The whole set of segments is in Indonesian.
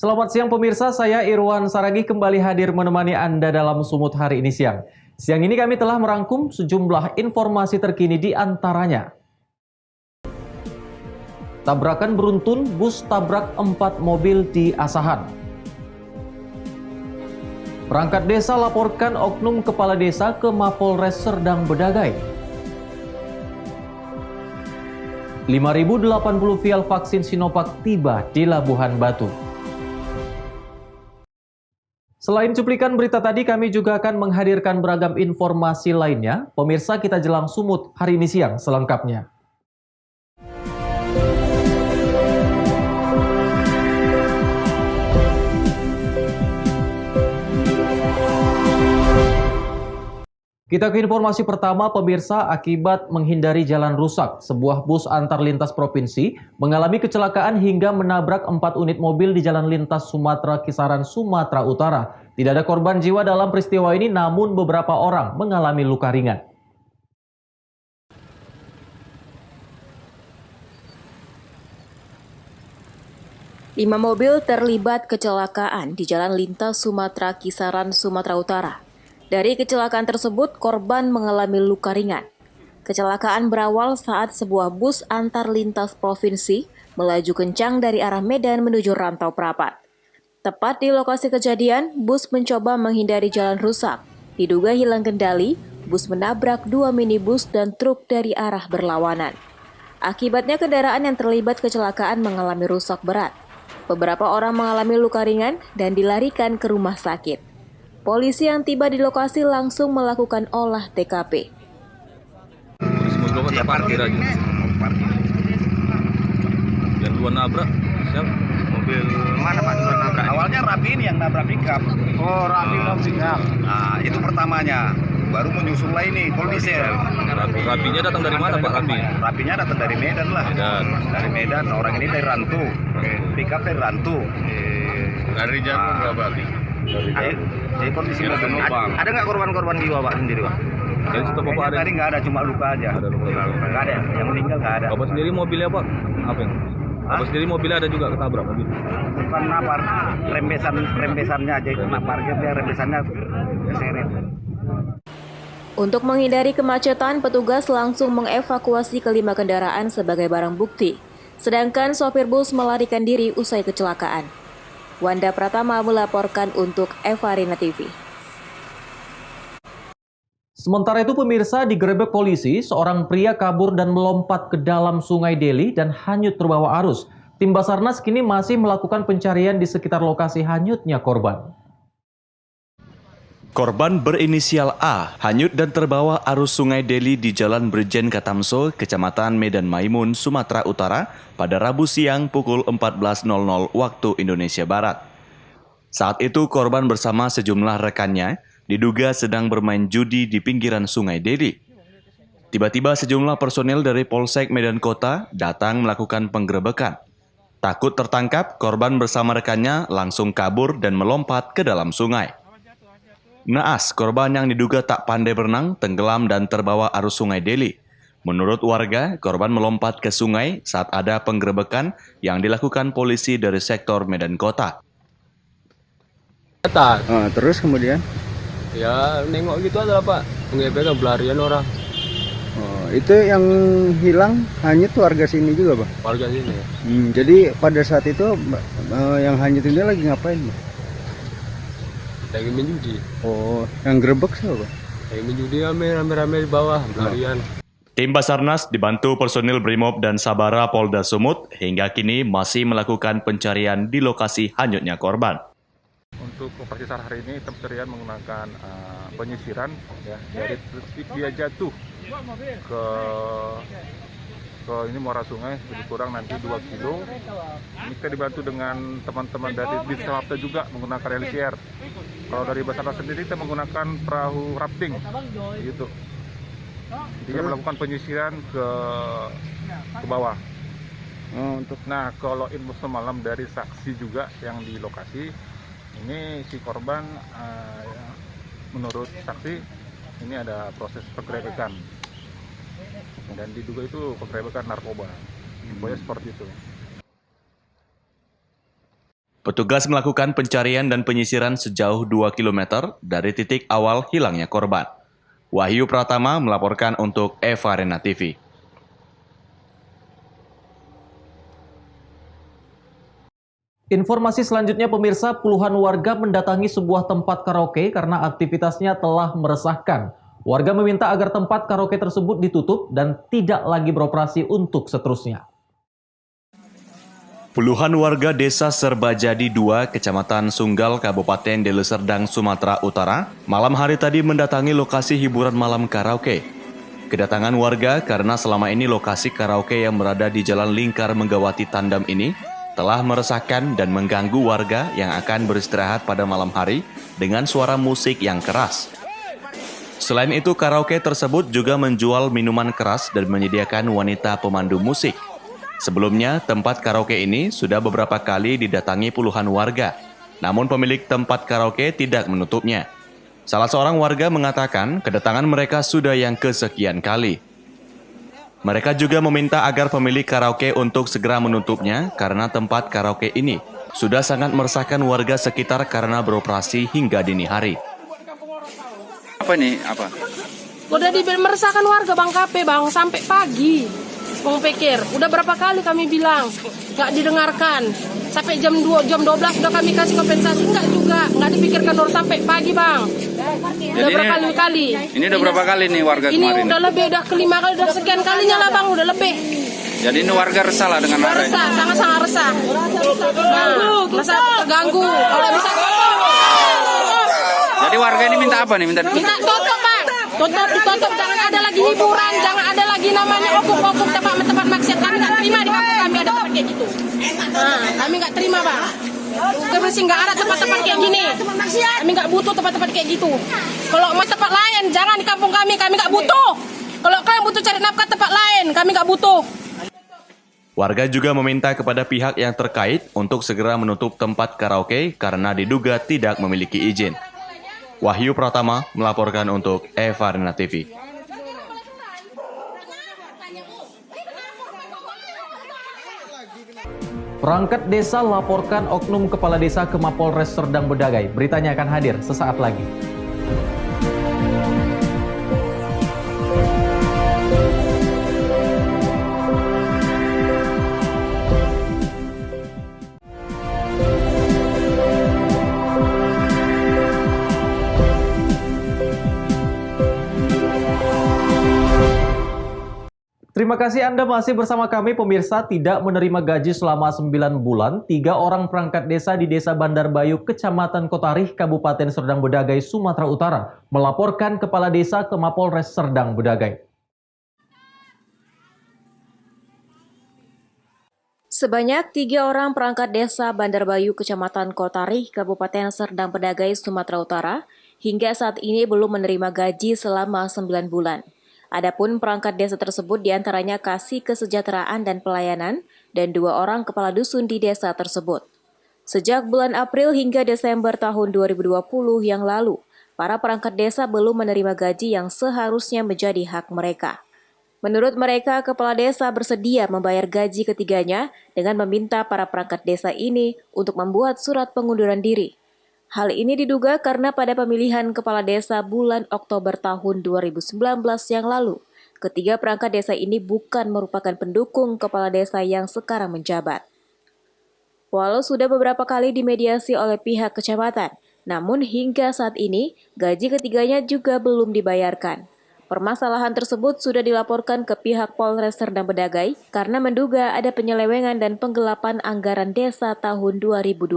Selamat siang pemirsa, saya Irwan Saragih kembali hadir menemani Anda dalam Sumut hari ini siang. Siang ini kami telah merangkum sejumlah informasi terkini di antaranya. Tabrakan beruntun, bus tabrak 4 mobil di Asahan. Perangkat desa laporkan oknum kepala desa ke Mapolres Serdang Bedagai. 5.080 vial vaksin Sinovac tiba di Labuhan Batu. Selain cuplikan berita tadi, kami juga akan menghadirkan beragam informasi lainnya. Pemirsa, kita jelang Sumut hari ini siang selengkapnya. Kita ke informasi pertama, pemirsa. Akibat menghindari jalan rusak, sebuah bus antar lintas provinsi mengalami kecelakaan hingga menabrak 4 unit mobil di jalan lintas Sumatera Kisaran, Sumatera Utara. Tidak ada korban jiwa dalam peristiwa ini, namun beberapa orang mengalami luka ringan. Lima mobil terlibat kecelakaan di jalan lintas Sumatera Kisaran, Sumatera Utara. Dari kecelakaan tersebut, korban mengalami luka ringan. Kecelakaan berawal saat sebuah bus antar lintas provinsi melaju kencang dari arah Medan menuju Rantau Prapat. Tepat di lokasi kejadian, bus mencoba menghindari jalan rusak. Diduga hilang kendali, bus menabrak 2 minibus dan truk dari arah berlawanan. Akibatnya kendaraan yang terlibat kecelakaan mengalami rusak berat. Beberapa orang mengalami luka ringan dan dilarikan ke rumah sakit. Polisi yang tiba di lokasi langsung melakukan olah TKP. Dia parkir aja. Yang dua nabrak, siapa? Mobil mana Pak? Dua nabrak. Awalnya Rapi ini yang nabrak pickup. Oh, Rapi nabrak pickup. Nah, itu pertamanya. Baru menyusul lah ini Polsek. Rapinya datang dari mana Pak Rapi? Rapinya datang dari Medan lah. Dari Medan. Orang ini dari Rantu. Pickup dari Rantu. Dari jam berapa? Jadi kondisi ada nggak korban-korban jiwa Pak sendiri Pak? Jadi Bapak tadi nggak ada, cuma luka aja. Ada luka. Nggak ada, yang meninggal nggak ada. Bapak sendiri mobilnya Pak? Apa yang? Bapak sendiri mobilnya ada juga ketabrak mobil? Bukan napar, rembesannya aja. Napar dia rembesannya keseret. Untuk menghindari kemacetan, petugas langsung mengevakuasi kelima kendaraan sebagai barang bukti. Sedangkan sopir bus melarikan diri usai kecelakaan. Wanda Pratama melaporkan untuk Evarina TV. Sementara itu pemirsa, digerebek polisi, seorang pria kabur dan melompat ke dalam Sungai Deli dan hanyut terbawa arus. Tim Basarnas kini masih melakukan pencarian di sekitar lokasi hanyutnya korban. Korban berinisial A hanyut dan terbawa arus Sungai Deli di Jalan Brigjen Katamso, Kecamatan Medan Maimun, Sumatera Utara pada Rabu siang pukul 14.00 waktu Indonesia Barat. Saat itu korban bersama sejumlah rekannya diduga sedang bermain judi di pinggiran Sungai Deli. Tiba-tiba sejumlah personil dari Polsek Medan Kota datang melakukan penggerebekan. Takut tertangkap, korban bersama rekannya langsung kabur dan melompat ke dalam sungai. Naas, korban yang diduga tak pandai berenang, tenggelam dan terbawa arus Sungai Deli. Menurut warga, korban melompat ke sungai saat ada penggerebekan yang dilakukan polisi dari sektor Medan Kota. Terus kemudian? Ya nengok gitu aja Pak, pengebekan pelarian orang. Itu yang hilang hanyut warga sini juga Pak? Warga sini. Jadi pada saat itu yang hanyut ini lagi ngapain Pak? Lagi menjudi. Oh, yang gerebek siapa Pak? Lagi menjudi rame-rame di bawah, pelarian. Tim Basarnas dibantu personil Brimob dan Sabara Polda Sumut hingga kini masih melakukan pencarian di lokasi hanyutnya korban. Untuk operasi SAR hari ini pencarian menggunakan penyisiran ya, dari titik dia jatuh ke ini muara sungai lebih kurang nanti 2 kilo. Ini kita dibantu dengan teman-teman dari Disrapta juga menggunakan LCR. Kalau dari Basarnas sendiri kita menggunakan perahu rafting gitu. Dia melakukan penyisiran ke bawah. Nah, kalau info semalam dari saksi juga yang di lokasi, ini si korban menurut saksi ini ada proses penggerebekan dan diduga itu penggerebekan narkoba. Infonya seperti itu. Petugas melakukan pencarian dan penyisiran sejauh 2 km dari titik awal hilangnya korban. Wahyu Pratama melaporkan untuk Eva Arena TV. Informasi selanjutnya pemirsa, puluhan warga mendatangi sebuah tempat karaoke karena aktivitasnya telah meresahkan. Warga meminta agar tempat karaoke tersebut ditutup dan tidak lagi beroperasi untuk seterusnya. Puluhan warga desa Serbajadi 2, Kecamatan Sunggal, Kabupaten Deli Serdang, Sumatera Utara, malam hari tadi mendatangi lokasi hiburan malam karaoke. Kedatangan warga karena selama ini lokasi karaoke yang berada di Jalan Lingkar Menggawati Tandam ini telah meresahkan dan mengganggu warga yang akan beristirahat pada malam hari dengan suara musik yang keras. Selain itu, karaoke tersebut juga menjual minuman keras dan menyediakan wanita pemandu musik. Sebelumnya, tempat karaoke ini sudah beberapa kali didatangi puluhan warga, namun pemilik tempat karaoke tidak menutupnya. Salah seorang warga mengatakan kedatangan mereka sudah yang kesekian kali. Mereka juga meminta agar pemilik karaoke untuk segera menutupnya karena tempat karaoke ini sudah sangat meresahkan warga sekitar karena beroperasi hingga dini hari. Apa ini? Apa? Udah meresahkan warga Bang KP Bang sampai pagi. Bang pikir, udah berapa kali kami bilang nggak didengarkan. Sampai jam 12 udah kami kasih kompensasi, enggak juga, nggak dipikirkan orang sampai pagi Bang. Udah berkali-kali. Ini udah berapa kali nih warga ini kemarin? Ini udah lebih, udah kelima kali, udah sekian kalinya lah Bang, udah lebih. Jadi ini warga resah lah dengan ada. Resah, sangat-sangat resah. Nah, merasa terganggu. Kalau bisa Jadi warga ini minta apa nih? Minta tutup Bang. Tutup, jangan ada lagi hiburan, jangan ada lagi namanya okuk-okuk tempat maksiat. Kami nggak terima di kampung kami ada tempat kayak gitu. Nah, kami nggak terima Bang. Kebersih nggak ada tempat-tempat kayak gini. Kami nggak butuh tempat-tempat kayak gitu. Kalau mau tempat lain, jangan di kampung kami nggak butuh. Kalau kalian butuh cari nafkah tempat lain, kami nggak butuh. Warga juga meminta kepada pihak yang terkait untuk segera menutup tempat karaoke karena diduga tidak memiliki izin. Wahyu Pratama melaporkan untuk Eva Arena TV. Perangkat desa laporkan oknum kepala desa ke Mapolres Serdang Bedagai. Beritanya akan hadir sesaat lagi. Terima kasih Anda masih bersama kami pemirsa. Tidak menerima gaji selama 9 bulan, 3 orang perangkat desa di Desa Bandar Bayu, Kecamatan Kotarih, Kabupaten Serdang Bedagai, Sumatera Utara, melaporkan kepala desa ke Mapolres Serdang Bedagai. Sebanyak 3 orang perangkat desa Bandar Bayu, Kecamatan Kotarih, Kabupaten Serdang Bedagai, Sumatera Utara, hingga saat ini belum menerima gaji selama 9 bulan. Adapun perangkat desa tersebut diantaranya Kasih Kesejahteraan dan Pelayanan dan 2 orang kepala dusun di desa tersebut. Sejak bulan April hingga Desember tahun 2020 yang lalu, para perangkat desa belum menerima gaji yang seharusnya menjadi hak mereka. Menurut mereka, kepala desa bersedia membayar gaji ketiganya dengan meminta para perangkat desa ini untuk membuat surat pengunduran diri. Hal ini diduga karena pada pemilihan kepala desa bulan Oktober tahun 2019 yang lalu, ketiga perangkat desa ini bukan merupakan pendukung kepala desa yang sekarang menjabat. Walau sudah beberapa kali dimediasi oleh pihak kecamatan, namun hingga saat ini gaji ketiganya juga belum dibayarkan. Permasalahan tersebut sudah dilaporkan ke pihak Polres Serdang Bedagai karena menduga ada penyelewengan dan penggelapan anggaran desa tahun 2020.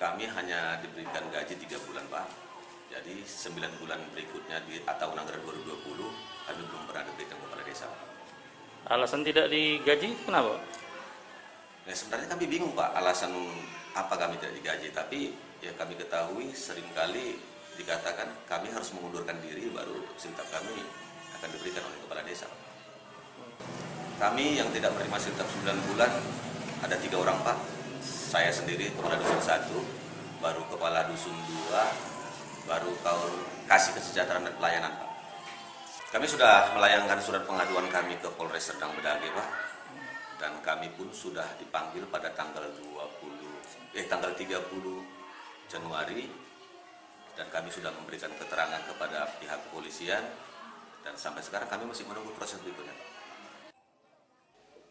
Kami hanya diberikan gaji 3 bulan Pak, jadi 9 bulan berikutnya di tahun anggaran 2020 kami belum pernah diberikan kepala desa. Alasan tidak digaji itu kenapa? Ya, sebenarnya kami bingung Pak, alasan apa kami tidak digaji, tapi ya kami ketahui seringkali dikatakan kami harus mengundurkan diri baru siltap kami akan diberikan oleh kepala desa. Kami yang tidak menerima siltap 9 bulan ada 3 orang Pak. Saya sendiri kepala dusun 1, baru kepala dusun 2, baru Kasih Kesejahteraan dan Pelayanan Pak. Kami sudah melayangkan surat pengaduan kami ke Polres Serdang Bedagai Pak. dan kami pun sudah dipanggil pada tanggal 30 Januari dan kami sudah memberikan keterangan kepada pihak kepolisian dan sampai sekarang kami masih menunggu proses berikutnya.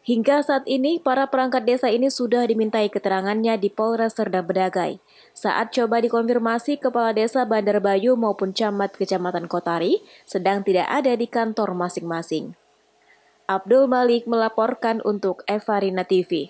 Hingga saat ini, para perangkat desa ini sudah dimintai keterangannya di Polres Serdang Bedagai. Saat coba dikonfirmasi, Kepala Desa Bandar Bayu maupun Camat Kecamatan Kotari sedang tidak ada di kantor masing-masing. Abdul Malik melaporkan untuk Evarina TV.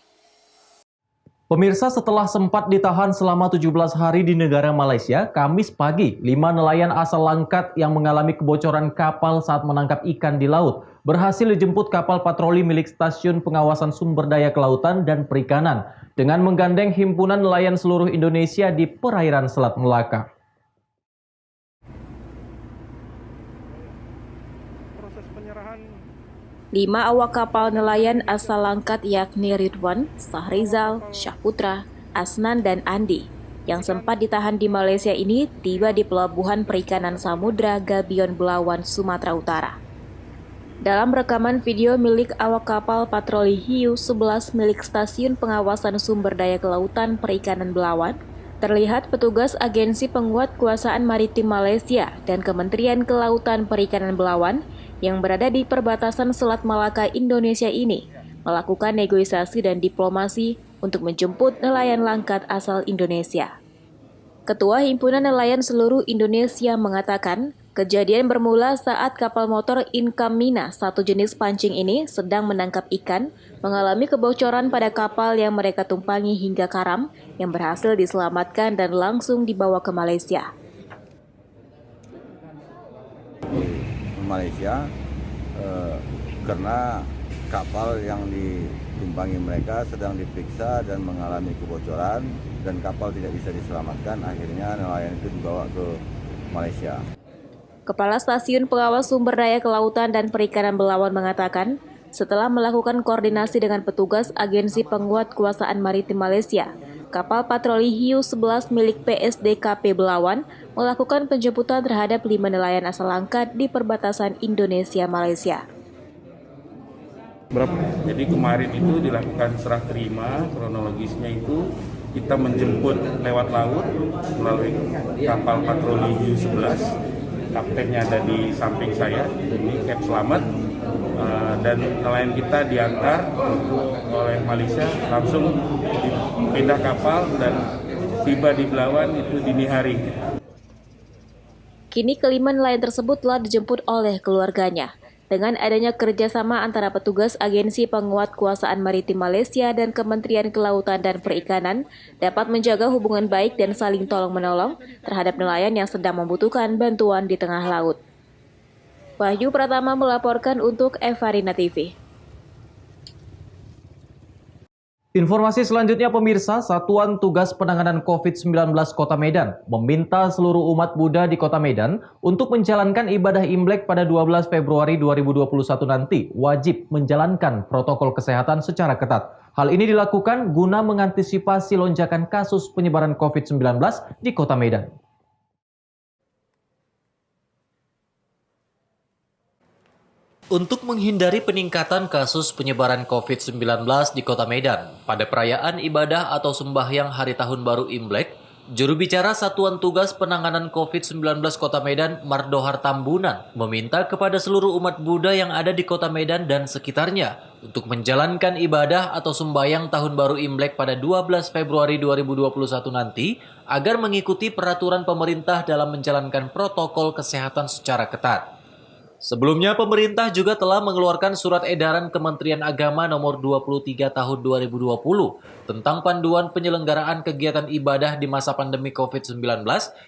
Pemirsa, setelah sempat ditahan selama 17 hari di negara Malaysia, Kamis pagi, 5 nelayan asal Langkat yang mengalami kebocoran kapal saat menangkap ikan di laut berhasil dijemput kapal patroli milik Stasiun Pengawasan Sumber Daya Kelautan dan Perikanan dengan menggandeng himpunan nelayan seluruh Indonesia di perairan Selat Melaka. Proses penyerahan 5 awak kapal nelayan asal Langkat yakni Ridwan, Sahrizal, Syahputra, Asnan, dan Andi yang sempat ditahan di Malaysia ini tiba di Pelabuhan Perikanan Samudra Gabion Belawan, Sumatera Utara. Dalam rekaman video milik awak kapal patroli Hiu 11 milik Stasiun Pengawasan Sumber Daya Kelautan Perikanan Belawan, terlihat petugas Agensi Penguatkuasaan Maritim Malaysia dan Kementerian Kelautan Perikanan Belawan yang berada di perbatasan Selat Malaka Indonesia ini melakukan negosiasi dan diplomasi untuk menjemput nelayan Langkat asal Indonesia. Ketua Himpunan Nelayan Seluruh Indonesia mengatakan, kejadian bermula saat kapal motor Inkamina satu jenis pancing ini sedang menangkap ikan, mengalami kebocoran pada kapal yang mereka tumpangi hingga karam yang berhasil diselamatkan dan langsung dibawa ke Malaysia. Malaysia karena kapal yang ditumpangi mereka sedang diperiksa dan mengalami kebocoran dan kapal tidak bisa diselamatkan, akhirnya nelayan itu dibawa ke Malaysia. Kepala Stasiun Pengawas Sumber Daya Kelautan dan Perikanan Belawan mengatakan, setelah melakukan koordinasi dengan petugas Agensi Penguatkuasaan Maritim Malaysia, kapal patroli Hiu 11 milik PSDKP Belawan melakukan penjemputan terhadap 5 nelayan asal Langkat di perbatasan Indonesia-Malaysia. Jadi kemarin itu dilakukan serah terima, kronologisnya itu kita menjemput lewat laut melalui kapal patroli Hiu 11. Kaptennya ada di samping saya, ini Cap Selamat, dan nelayan kita diantar oleh Malaysia langsung dipindah kapal dan tiba di Belawan itu dini hari. Kini kelima nelayan tersebut telah dijemput oleh keluarganya. Dengan adanya kerjasama antara petugas Agensi Penguatkuasaan Maritim Malaysia dan Kementerian Kelautan dan Perikanan dapat menjaga hubungan baik dan saling tolong-menolong terhadap nelayan yang sedang membutuhkan bantuan di tengah laut. Wahyu Pratama melaporkan untuk Evarina TV. Informasi selanjutnya pemirsa, Satuan Tugas Penanganan COVID-19 Kota Medan meminta seluruh umat Buddha di Kota Medan untuk menjalankan ibadah Imlek pada 12 Februari 2021 nanti wajib menjalankan protokol kesehatan secara ketat. Hal ini dilakukan guna mengantisipasi lonjakan kasus penyebaran COVID-19 di Kota Medan. Untuk menghindari peningkatan kasus penyebaran COVID-19 di Kota Medan pada perayaan ibadah atau sembahyang Hari Tahun Baru Imlek, juru bicara Satuan Tugas Penanganan COVID-19 Kota Medan, Mardohar Tambunan, meminta kepada seluruh umat Buddha yang ada di Kota Medan dan sekitarnya untuk menjalankan ibadah atau sembahyang Tahun Baru Imlek pada 12 Februari 2021 nanti agar mengikuti peraturan pemerintah dalam menjalankan protokol kesehatan secara ketat. Sebelumnya, pemerintah juga telah mengeluarkan surat edaran Kementerian Agama nomor 23 tahun 2020 tentang panduan penyelenggaraan kegiatan ibadah di masa pandemi COVID-19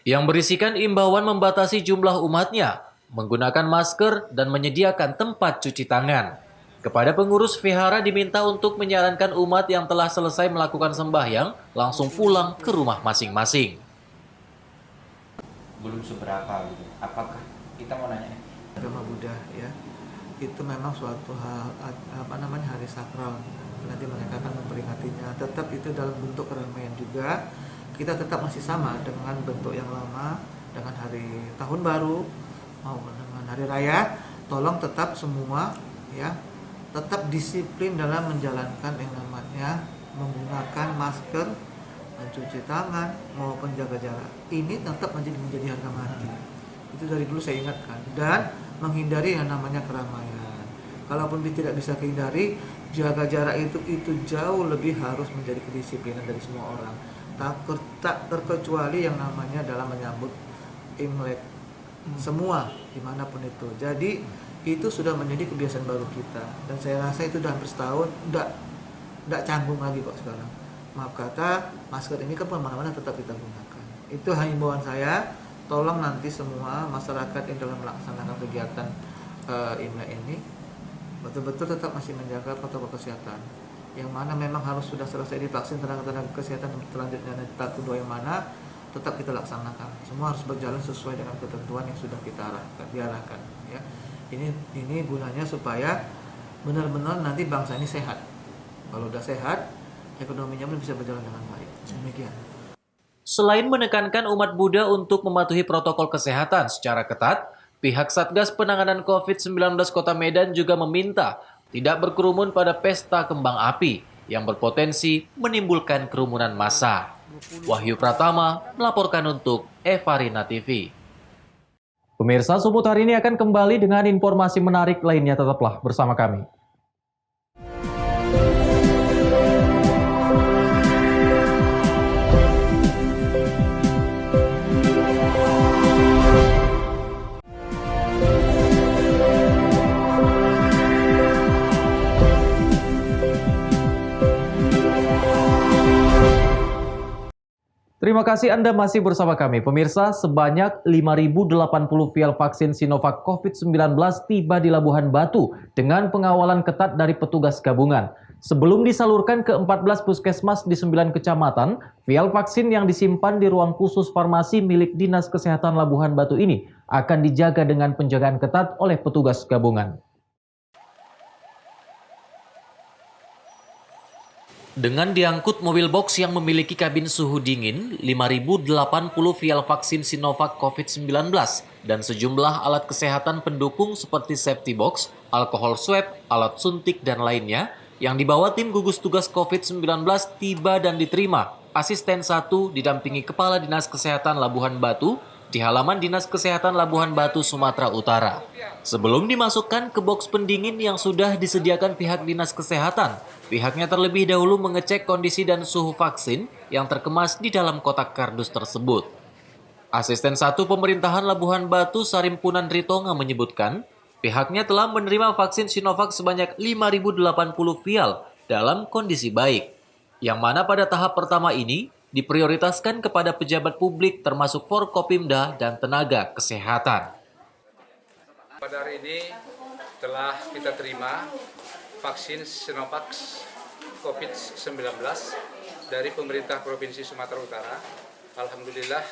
yang berisikan imbauan membatasi jumlah umatnya, menggunakan masker, dan menyediakan tempat cuci tangan. Kepada pengurus vihara diminta untuk menyarankan umat yang telah selesai melakukan sembahyang langsung pulang ke rumah masing-masing. Belum seberapa gitu. Apakah kita mau nanya? Agama Buddha ya, itu memang suatu hal hari sakral, nanti mereka akan memperingatinya. Tetap itu dalam bentuk keramaian juga, kita tetap masih sama dengan bentuk yang lama, dengan hari tahun baru maupun dengan hari raya. Tolong tetap semua ya tetap disiplin dalam menjalankan yang namanya menggunakan masker, mencuci tangan maupun jaga jarak. Ini tetap menjadi harga mati. Itu dari dulu saya ingatkan, dan menghindari yang namanya keramaian. Kalaupun tidak bisa dihindari, jaga jarak itu jauh lebih harus menjadi kedisiplinan dari semua orang. Tak terkecuali yang namanya dalam menyambut Imlek, semua dimanapun itu. Jadi itu sudah menjadi kebiasaan baru kita, dan saya rasa itu udah hampir setahun, udah canggung lagi kok sekarang. Maaf kata, masker ini kan kemana-mana tetap kita gunakan. Itu himbauan saya. Tolong nanti semua masyarakat yang dalam melaksanakan kegiatan Imlek ini betul-betul tetap masih menjaga protokol kesehatan. Yang mana memang harus sudah selesai divaksin tenaga kesehatan selanjutnya dan tahap kedua yang mana tetap kita laksanakan. Semua harus berjalan sesuai dengan ketentuan yang sudah kita diarahkan. Ya. Ini gunanya supaya benar-benar nanti bangsa ini sehat. Kalau udah sehat, ekonominya pun bisa berjalan dengan baik. Demikian. Selain menekankan umat Buddha untuk mematuhi protokol kesehatan secara ketat, pihak Satgas Penanganan COVID-19 Kota Medan juga meminta tidak berkerumun pada pesta kembang api yang berpotensi menimbulkan kerumunan massa. Wahyu Pratama melaporkan untuk Evarina TV. Pemirsa, Sumut hari ini akan kembali dengan informasi menarik lainnya. Tetaplah bersama kami. Terima kasih Anda masih bersama kami. Pemirsa, sebanyak 5.080 vial vaksin Sinovac COVID-19 tiba di Labuhan Batu dengan pengawalan ketat dari petugas gabungan. Sebelum disalurkan ke 14 puskesmas di 9 kecamatan, vial vaksin yang disimpan di ruang khusus farmasi milik Dinas Kesehatan Labuhan Batu ini akan dijaga dengan penjagaan ketat oleh petugas gabungan. Dengan diangkut mobil box yang memiliki kabin suhu dingin, 5.080 vial vaksin Sinovac COVID-19 dan sejumlah alat kesehatan pendukung seperti safety box, alkohol swab, alat suntik, dan lainnya yang dibawa tim gugus tugas COVID-19 tiba dan diterima Asisten 1 didampingi Kepala Dinas Kesehatan Labuhan Batu di halaman Dinas Kesehatan Labuhan Batu, Sumatera Utara. Sebelum dimasukkan ke box pendingin yang sudah disediakan pihak Dinas Kesehatan, pihaknya terlebih dahulu mengecek kondisi dan suhu vaksin yang terkemas di dalam kotak kardus tersebut. Asisten 1 Pemerintahan Labuhan Batu, Sarimpunan Ritonga menyebutkan, pihaknya telah menerima vaksin Sinovac sebanyak 5.080 vial dalam kondisi baik, yang mana pada tahap pertama ini diprioritaskan kepada pejabat publik termasuk Forkopimda dan tenaga kesehatan. Pada hari ini telah kita terima vaksin Sinovac COVID-19 dari pemerintah Provinsi Sumatera Utara. Alhamdulillah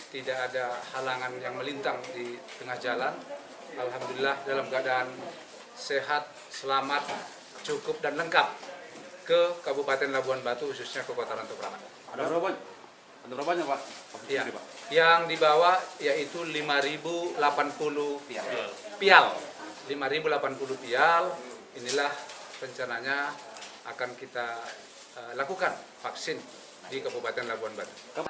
tidak ada halangan yang melintang di tengah jalan. Alhamdulillah dalam keadaan sehat, selamat, cukup dan lengkap ke Kabupaten Labuhan Batu, khususnya ke Kota Ranto Prapat. Ada berapanya Pak? Ya, yang dibawa yaitu 5.080 pial. 5.080 pial, inilah rencananya akan kita lakukan vaksin di Kabupaten Labuhan Batu.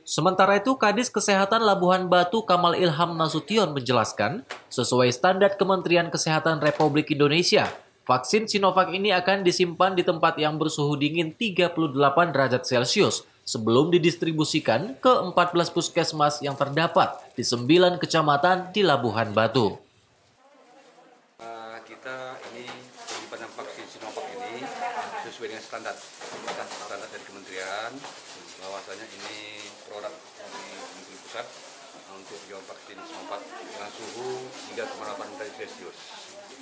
Sementara itu, Kadis Kesehatan Labuhan Batu Kamal Ilham Nasution menjelaskan, sesuai standar Kementerian Kesehatan Republik Indonesia, vaksin Sinovac ini akan disimpan di tempat yang bersuhu dingin 38 derajat Celcius sebelum didistribusikan ke 14 puskesmas yang terdapat di 9 kecamatan di Labuhan Batu. Kita ini penyimpanan vaksin Sinovac ini sesuai dengan standar dari kementerian, bahwasanya ini produk dari Kementerian Pusat untuk penjualan vaksin Sinovac dengan suhu 3,8 derajat Celcius.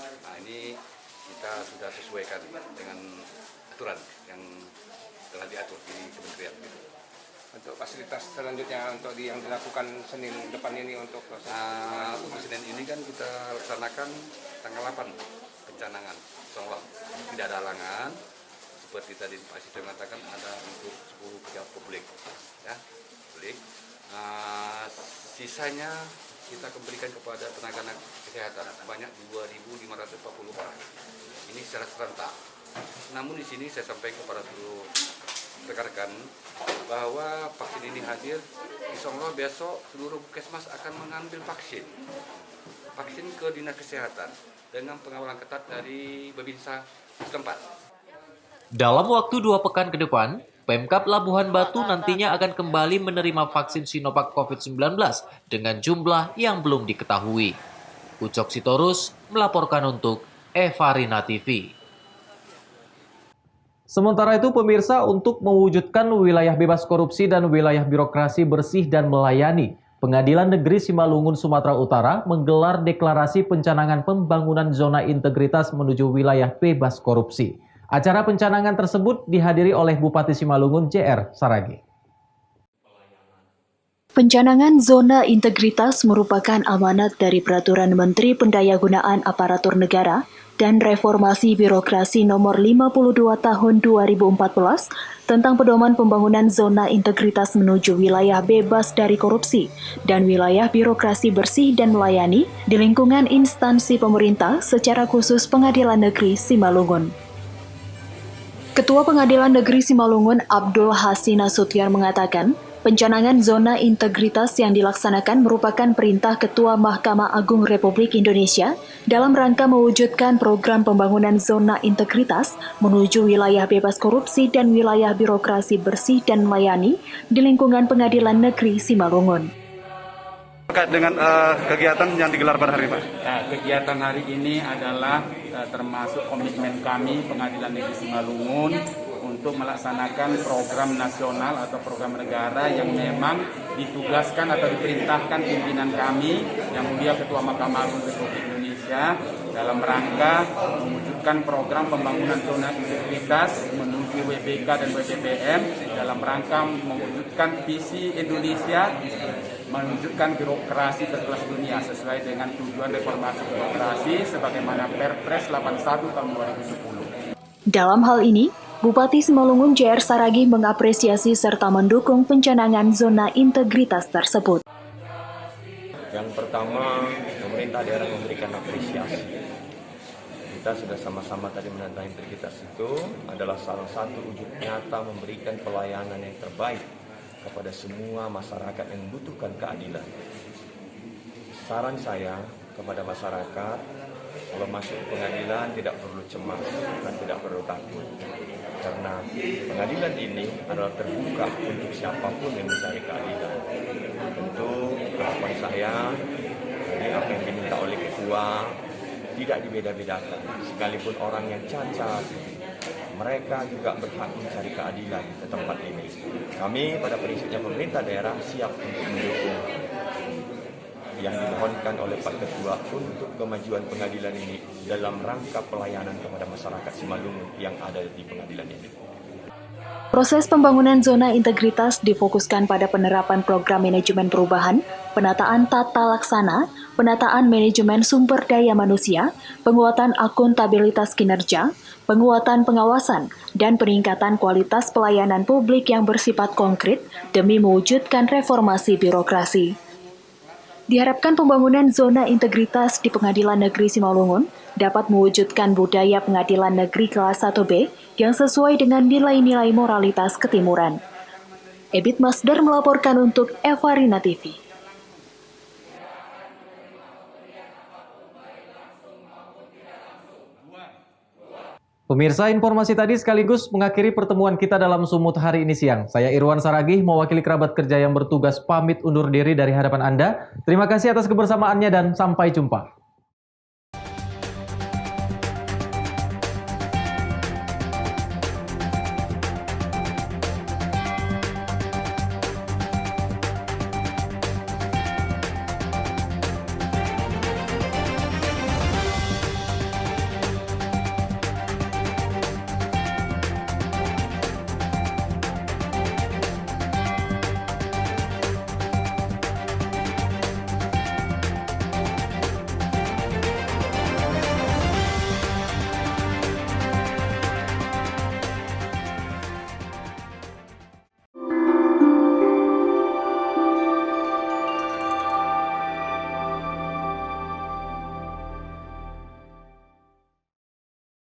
Nah, ini kita sudah sesuaikan dengan aturan yang telah diatur di kementerian. Untuk fasilitas selanjutnya untuk yang dilakukan Senin depan ini untuk Senin ini kan kita laksanakan tanggal 8 pencanangan. Insyaallah tidak ada halangan. Seperti tadi Pak Asisten mengatakan ada untuk 10 pejabat publik, ya, publik. Sisanya kita berikan kepada tenaga kesehatan sebanyak 2.540 orang. Ini secara serentak. Namun di sini saya sampaikan kepada seluruh rekan-rekan bahwa vaksin ini hadir, insyaallah besok seluruh puskesmas akan mengambil vaksin ke dinas kesehatan dengan pengawalan ketat dari Babinsa setempat. Dalam waktu 2 pekan ke depan, Pemkab Labuhan Batu nantinya akan kembali menerima vaksin Sinovac COVID-19 dengan jumlah yang belum diketahui. Ucok Sitorus melaporkan untuk Evarina TV. Sementara itu, pemirsa, untuk mewujudkan wilayah bebas korupsi dan wilayah birokrasi bersih dan melayani, Pengadilan Negeri Simalungun, Sumatera Utara menggelar deklarasi pencanangan pembangunan zona integritas menuju wilayah bebas korupsi. Acara pencanangan tersebut dihadiri oleh Bupati Simalungun JR Saragih. Pencanangan zona integritas merupakan amanat dari Peraturan Menteri Pendayagunaan Aparatur Negara dan Reformasi Birokrasi Nomor 52 Tahun 2014 tentang pedoman pembangunan zona integritas menuju wilayah bebas dari korupsi dan wilayah birokrasi bersih dan melayani di lingkungan instansi pemerintah secara khusus Pengadilan Negeri Simalungun. Ketua Pengadilan Negeri Simalungun Abdul Hasin Nasution mengatakan, pencanangan zona integritas yang dilaksanakan merupakan perintah Ketua Mahkamah Agung Republik Indonesia dalam rangka mewujudkan program pembangunan zona integritas menuju wilayah bebas korupsi dan wilayah birokrasi bersih dan melayani di lingkungan Pengadilan Negeri Simalungun. Terkait dengan kegiatan yang digelar pada hari ini, Pak? Kegiatan hari ini adalah termasuk komitmen kami Pengadilan Negeri Simalungun untuk melaksanakan program nasional atau program negara yang memang ditugaskan atau diperintahkan pimpinan kami yang mulia Ketua Mahkamah Agung Republik Indonesia dalam rangka mewujudkan program pembangunan zona integritas menuju WBK dan WBPM dalam rangka mewujudkan visi Indonesia menunjukkan birokrasi berkelas dunia sesuai dengan tujuan reformasi birokrasi sebagaimana Perpres 81 tahun 2010. Dalam hal ini, Bupati Simalungun JR Saragih mengapresiasi serta mendukung pencanangan zona integritas tersebut. Yang pertama, pemerintah daerah memberikan apresiasi. Kita sudah sama-sama tadi menandai integritas itu adalah salah satu wujud nyata memberikan pelayanan yang terbaik kepada semua masyarakat yang membutuhkan keadilan. Saran saya kepada masyarakat, kalau masuk ke pengadilan tidak perlu cemas dan tidak perlu takut. Karena pengadilan ini adalah terbuka untuk siapapun yang mencari keadilan. Tentu harapan saya, ini apa yang diminta oleh ketua, tidak dibeda-bedakan. Sekalipun orang yang cacat, mereka juga berhak mencari keadilan di tempat ini. Kami pada prinsipnya pemerintah daerah siap untuk mendukung yang dimohonkan oleh Pak Ketua untuk kemajuan pengadilan ini dalam rangka pelayanan kepada masyarakat Simalungun yang ada di pengadilan ini. Proses pembangunan zona integritas difokuskan pada penerapan program manajemen perubahan, penataan tata laksana, penataan manajemen sumber daya manusia, penguatan akuntabilitas kinerja, penguatan pengawasan, dan peningkatan kualitas pelayanan publik yang bersifat konkret demi mewujudkan reformasi birokrasi. Diharapkan pembangunan zona integritas di Pengadilan Negeri Simalungun dapat mewujudkan budaya pengadilan negeri kelas 1B yang sesuai dengan nilai-nilai moralitas ketimuran. Ebit Masdar melaporkan untuk Evarina TV. Pemirsa, informasi tadi sekaligus mengakhiri pertemuan kita dalam Sumut hari ini siang. Saya Irwan Saragih, mewakili kerabat kerja yang bertugas pamit undur diri dari hadapan Anda. Terima kasih atas kebersamaannya dan sampai jumpa.